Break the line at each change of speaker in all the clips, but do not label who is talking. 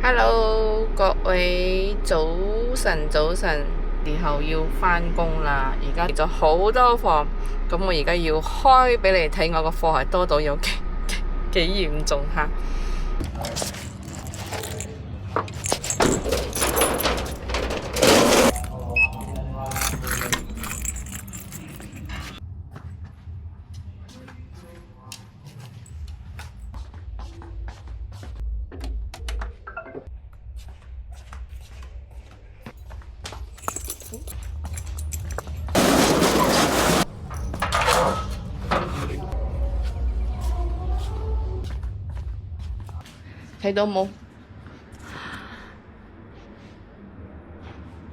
Hello，各位早晨，時候要返工啦。而家咗好多貨，咁我而家要開俾你睇，我個貨係多到有幾嚴重吓。睇到冇？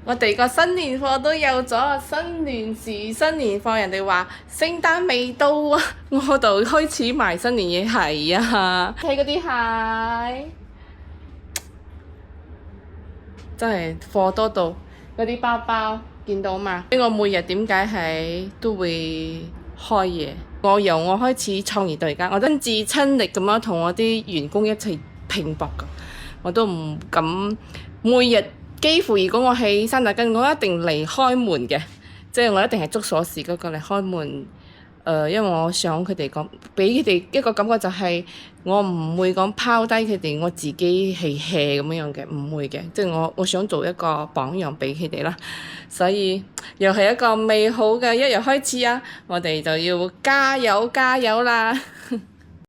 我哋個新年貨都有咗，新年時新年貨，人哋話聖誕未到啊，我就開始賣新年嘢。係啊，睇嗰啲鞋，真係貨多到嗰啲包包見到嘛？我每日點解係都會開嘢？由我開始創業到而家，我親自親力咁樣同我啲員工一齊拼搏㗎，我都唔敢每日。幾乎如果我喺山打根，我一定嚟開門嘅，即係我一定係捉鎖匙嗰個嚟開門。因為我想佢哋講，俾佢哋一個感覺就係我唔會講拋低佢哋，我自己係 hea 咁樣嘅，唔會嘅。即係我想做一個榜樣俾佢哋啦，所以又係一個美好嘅一日開始啊！我哋就要加油啦！